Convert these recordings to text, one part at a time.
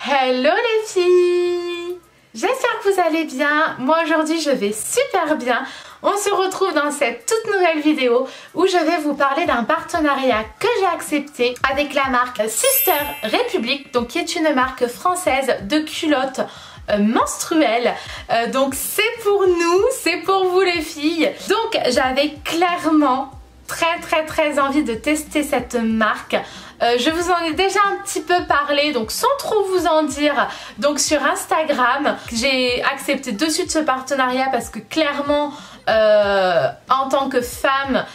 Hello les filles! J'espère que vous allez bien. Moi aujourd'hui je vais super bien. On se retrouve dans cette toute nouvelle vidéo où je vais vous parler d'un partenariat que j'ai accepté avec la marque Sister Republic, donc qui est une marque française de culottes menstruelles. Donc c'est pour nous, c'est pour vous les filles. Donc j'avais clairement très envie de tester cette marque. Je vous en ai déjà un petit peu parlé, donc sans trop vous en dire, donc sur Instagram. J'ai accepté de suite ce partenariat parce que clairement en tant que femme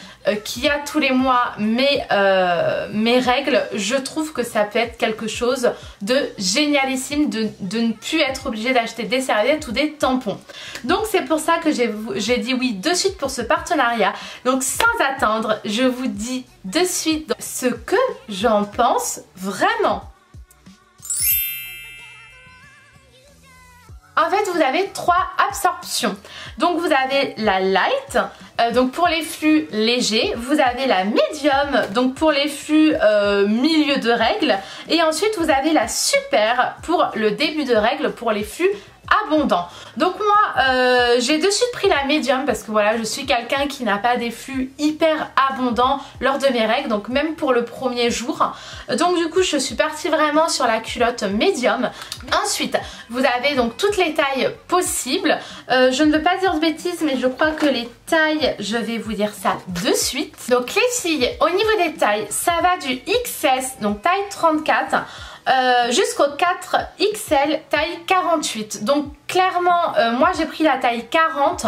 qui a tous les mois mes règles, je trouve que ça peut être quelque chose de génialissime de ne plus être obligée d'acheter des serviettes ou des tampons. Donc c'est pour ça que j'ai dit oui de suite pour ce partenariat. Donc sans attendre, je vous dis de suite ce que j'en pense vraiment. En fait, vous avez trois absorptions. Donc vous avez la light, donc pour les flux légers. Vous avez la medium, donc pour les flux milieu de règles. Et ensuite vous avez la super pour le début de règles, pour les flux abondants. Donc moi j'ai de suite pris la médium parce que voilà, je suis quelqu'un qui n'a pas des flux hyper abondants lors de mes règles, donc même pour le premier jour. Donc du coup je suis partie vraiment sur la culotte médium. Ensuite vous avez donc toutes les tailles possibles. Je ne veux pas dire de bêtises, mais je crois que les tailles, je vais vous dire ça de suite. Donc les filles, au niveau des tailles, ça va du XS, donc taille 34, jusqu'au 4XL taille 48. Donc clairement moi j'ai pris la taille 40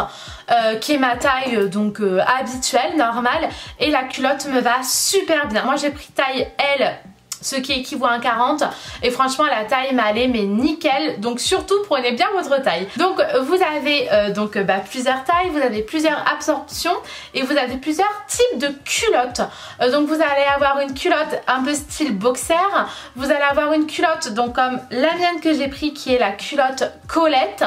qui est ma taille donc habituelle, normale, et la culotte me va super bien. Moi j'ai pris taille L, ce qui équivaut à un 40, et franchement la taille m'allait mais nickel. Donc surtout prenez bien votre taille. Donc vous avez plusieurs tailles, vous avez plusieurs absorptions et vous avez plusieurs types de culottes. Donc vous allez avoir une culotte un peu style boxer, vous allez avoir une culotte donc comme la mienne que j'ai pris qui est la culotte Colette,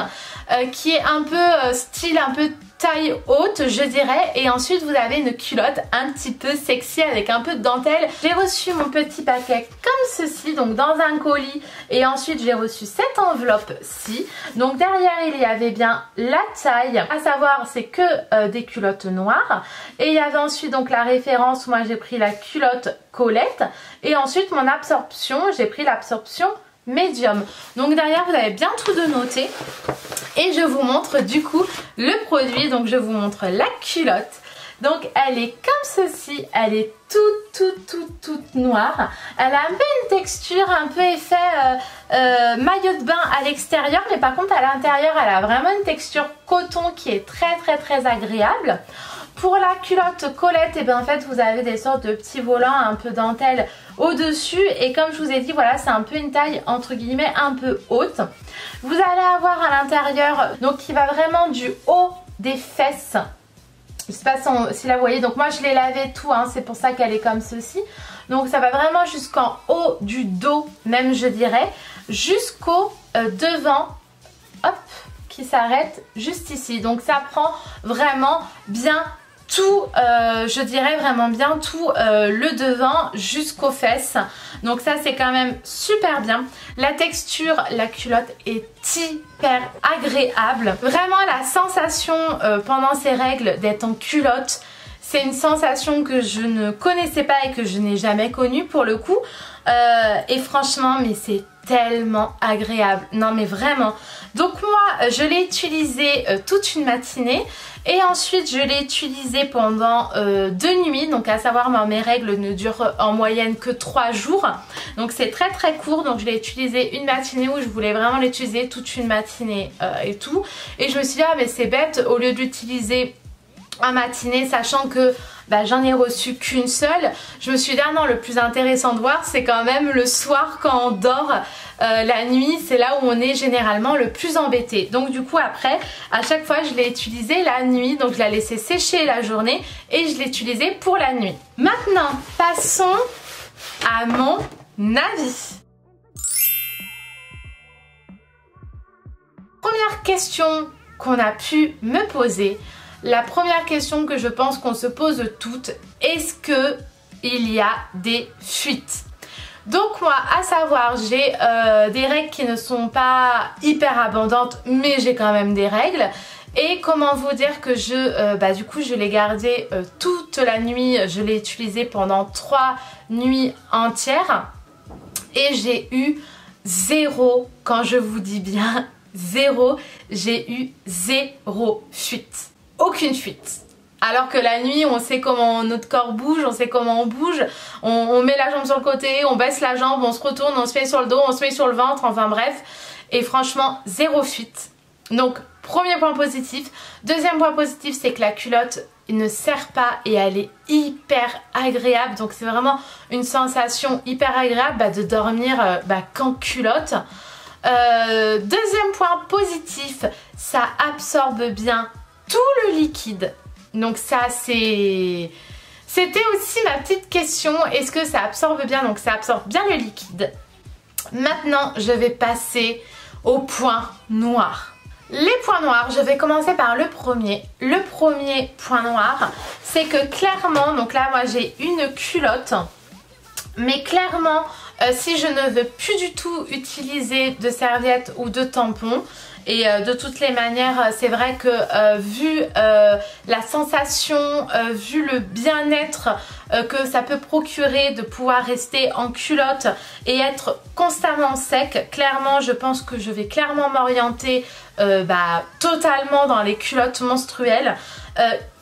qui est un peu style un peu taille haute je dirais, et ensuite vous avez une culotte un petit peu sexy avec un peu de dentelle. J'ai reçu mon petit paquet comme ceci, donc dans un colis, et ensuite j'ai reçu cette enveloppe-ci. Donc derrière il y avait bien la taille, à savoir c'est que des culottes noires, et il y avait ensuite donc la référence, moi j'ai pris la culotte Colette, et ensuite mon absorption, j'ai pris l'absorption médium. Donc derrière vous avez bien tout de noté. Et je vous montre du coup le produit. Donc je vous montre la culotte. Donc elle est comme ceci. Elle est toute noire. Elle a un peu une texture, un peu effet maillot de bain à l'extérieur. Mais par contre à l'intérieur elle a vraiment une texture coton qui est très agréable. Pour la culotte Colette, et bien en fait vous avez des sortes de petits volants un peu dentelle au dessus, et comme je vous ai dit voilà, c'est un peu une taille entre guillemets un peu haute. Vous allez avoir à l'intérieur donc qui va vraiment du haut des fesses. Je sais pas si là vous voyez, donc moi je l'ai lavé tout hein, c'est pour ça qu'elle est comme ceci. Donc ça va vraiment jusqu'en haut du dos même je dirais, jusqu'au devant, hop, qui s'arrête juste ici. Donc ça prend vraiment bien tout, je dirais vraiment bien tout le devant jusqu'aux fesses. Donc ça c'est quand même super bien. La texture, la culotte est hyper agréable. Vraiment la sensation pendant ces règles d'être en culotte, c'est une sensation que je ne connaissais pas et que je n'ai jamais connue pour le coup. Et franchement mais c'est tellement agréable, non mais vraiment. Donc moi je l'ai utilisé toute une matinée, et ensuite je l'ai utilisé pendant 2 nuits, donc à savoir mes règles ne durent en moyenne que 3 jours, donc c'est très court. Donc je l'ai utilisé une matinée où je voulais vraiment l'utiliser toute une matinée et tout, et je me suis dit ah mais c'est bête, au lieu d'utiliser en matinée sachant que j'en ai reçu qu'une seule, je me suis dit ah non, le plus intéressant de voir c'est quand même le soir quand on dort. La nuit c'est là où on est généralement le plus embêté. Donc du coup après à chaque fois je l'ai utilisé la nuit, donc je l'ai laissé sécher la journée et je l'ai utilisé pour la nuit. Maintenant passons à mon avis. Première question qu'on a pu me poser, la première question que je pense qu'on se pose toutes, est-ce que il y a des fuites? Donc moi, à savoir, j'ai des règles qui ne sont pas hyper abondantes, mais j'ai quand même des règles. Et comment vous dire que du coup je l'ai gardé toute la nuit, je l'ai utilisé pendant 3 nuits entières. Et j'ai eu 0, quand je vous dis bien 0, j'ai eu 0 fuite. Aucune fuite. Alors que la nuit, on sait comment notre corps bouge, on sait comment on bouge, on met la jambe sur le côté, on baisse la jambe, on se retourne, on se met sur le dos, on se met sur le ventre, enfin bref. Et franchement, 0 fuite. Donc, premier point positif. Deuxième point positif, c'est que la culotte ne serre pas et elle est hyper agréable. Donc, c'est vraiment une sensation hyper agréable de dormir qu'en culotte. Deuxième point positif, ça absorbe bien tout le liquide. Donc ça c'était aussi ma petite question, est-ce que ça absorbe bien? Donc ça absorbe bien le liquide. Maintenant je vais passer aux points noirs. Les points noirs, je vais commencer par le premier. Le premier point noir, c'est que clairement, donc là moi j'ai une culotte, mais clairement si je ne veux plus du tout utiliser de serviettes ou de tampons, et de toutes les manières, c'est vrai que vu la sensation, vu le bien-être que ça peut procurer de pouvoir rester en culotte et être constamment sec, clairement je pense que je vais clairement m'orienter totalement dans les culottes menstruelles.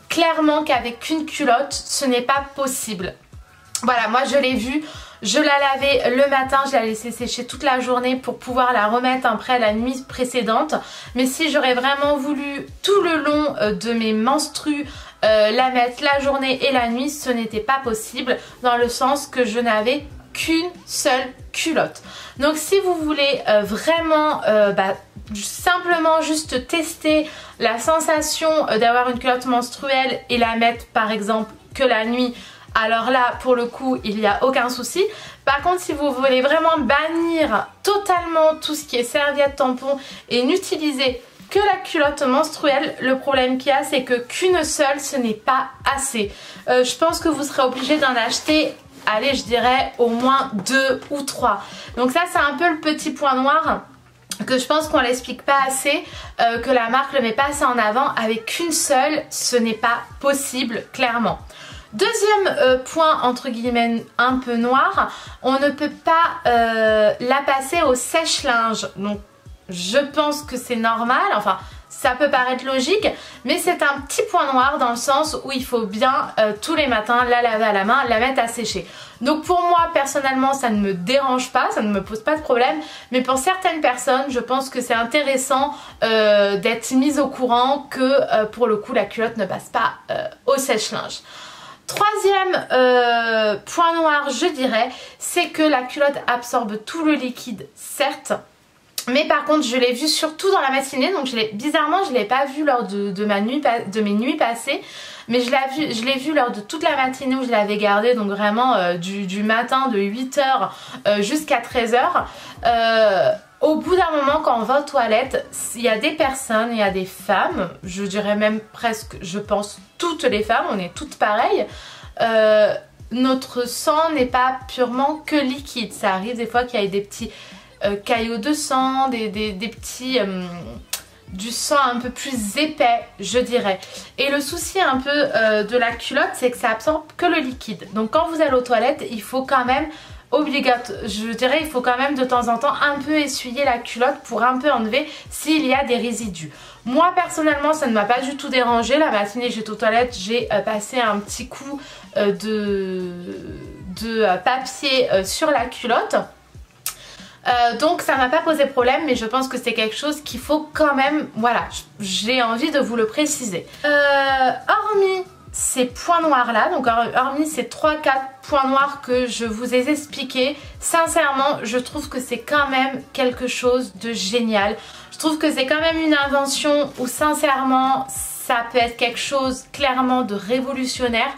Clairement qu'avec une culotte, ce n'est pas possible. Voilà, moi je l'ai vu. Je la lavais le matin, je la laissais sécher toute la journée pour pouvoir la remettre après la nuit précédente. Mais si j'aurais vraiment voulu tout le long de mes menstrues la mettre la journée et la nuit, ce n'était pas possible dans le sens que je n'avais qu'une seule culotte. Donc si vous voulez vraiment simplement juste tester la sensation d'avoir une culotte menstruelle et la mettre par exemple que la nuit, alors là pour le coup il n'y a aucun souci. Par contre si vous voulez vraiment bannir totalement tout ce qui est serviette, tampon et n'utiliser que la culotte menstruelle, le problème qu'il y a c'est que qu'une seule ce n'est pas assez. Je pense que vous serez obligé d'en acheter, allez je dirais au moins 2 ou 3. Donc ça c'est un peu le petit point noir que je pense qu'on l'explique pas assez, que la marque le met pas assez en avant. Avec qu'une seule ce n'est pas possible clairement. Deuxième point entre guillemets un peu noir, on ne peut pas la passer au sèche-linge. Donc je pense que c'est normal, enfin ça peut paraître logique, mais c'est un petit point noir dans le sens où il faut bien tous les matins la laver à la main, la mettre à sécher. Donc pour moi personnellement ça ne me dérange pas, ça ne me pose pas de problème, mais pour certaines personnes je pense que c'est intéressant d'être mise au courant que pour le coup la culotte ne passe pas au sèche-linge. Troisième point noir je dirais, c'est que la culotte absorbe tout le liquide certes, mais par contre je l'ai vu surtout dans la matinée, donc bizarrement je ne l'ai pas vu lors de mes nuits passées, mais je l'ai vu lors de toute la matinée où je l'avais gardé, donc vraiment du matin de 8h jusqu'à 13h. Au bout d'un moment quand on va aux toilettes, il y a des personnes, il y a des femmes, je dirais même presque, je pense toutes les femmes, on est toutes pareilles, notre sang n'est pas purement que liquide, ça arrive des fois qu'il y ait des petits caillots de sang, des petits du sang un peu plus épais je dirais. Et le souci un peu de la culotte c'est que ça absorbe que le liquide. Donc quand vous allez aux toilettes il faut quand même je dirais il faut quand même de temps en temps un peu essuyer la culotte pour un peu enlever s'il y a des résidus. Moi personnellement ça ne m'a pas du tout dérangé. La matinée j'étais aux toilettes, j'ai passé un petit coup de papier sur la culotte. Donc ça m'a pas posé problème, mais je pense que c'est quelque chose qu'il faut quand même, voilà, j'ai envie de vous le préciser. Hormis ces points noirs là, donc hormis ces 3-4 points noirs que je vous ai expliqués, sincèrement je trouve que c'est quand même quelque chose de génial. Je trouve que c'est quand même une invention où sincèrement ça peut être quelque chose clairement de révolutionnaire.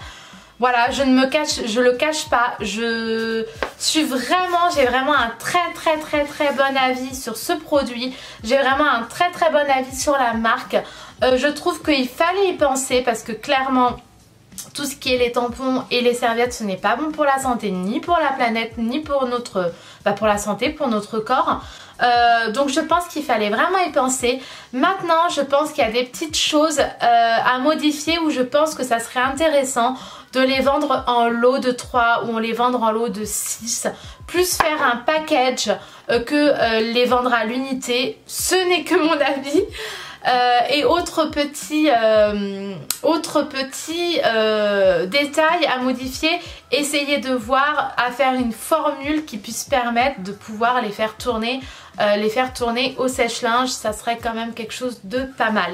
Voilà, je le cache pas, j'ai vraiment un très bon avis sur ce produit, j'ai vraiment un très bon avis sur la marque. Je trouve qu'il fallait y penser parce que clairement tout ce qui est les tampons et les serviettes, ce n'est pas bon pour la santé, ni pour la planète, ni pour notre, pour la santé, pour notre corps. Donc je pense qu'il fallait vraiment y penser. Maintenant je pense qu'il y a des petites choses à modifier où je pense que ça serait intéressant de les vendre en lot de 3 ou on les vendre en lot de 6, plus faire un package que les vendre à l'unité. Ce n'est que mon avis. Et autre petit détail à modifier, essayez de voir à faire une formule qui puisse permettre de pouvoir les faire tourner au sèche-linge. Ça serait quand même quelque chose de pas mal.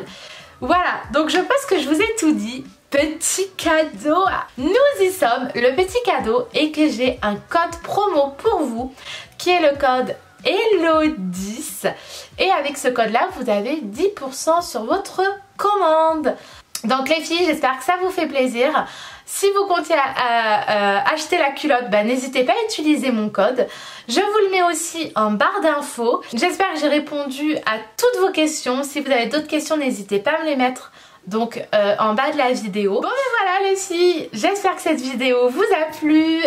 Voilà, donc je pense que je vous ai tout dit. Petit cadeau, nous y sommes. Le petit cadeau est que j'ai un code promo pour vous qui est le code HELLO10 et avec ce code là vous avez 10% sur votre commande. Donc les filles, j'espère que ça vous fait plaisir. Si vous comptez acheter la culotte, n'hésitez pas à utiliser mon code. Je vous le mets aussi en barre d'infos. J'espère que j'ai répondu à toutes vos questions. Si vous avez d'autres questions, n'hésitez pas à me les mettre donc en bas de la vidéo. Bon voilà les filles, j'espère que cette vidéo vous a plu.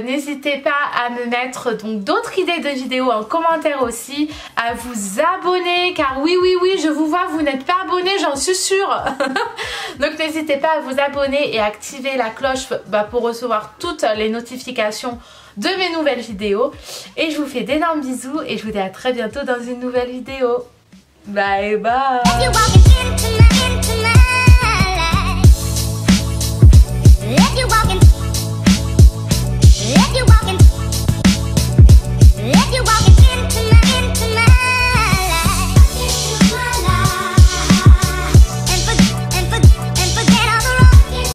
N'hésitez pas à me mettre donc d'autres idées de vidéos en commentaire aussi, à vous abonner car oui je vous vois, vous n'êtes pas abonné, j'en suis sûre. Donc n'hésitez pas à vous abonner et activer la cloche pour recevoir toutes les notifications de mes nouvelles vidéos. Et je vous fais d'énormes bisous et je vous dis à très bientôt dans une nouvelle vidéo. Bye bye.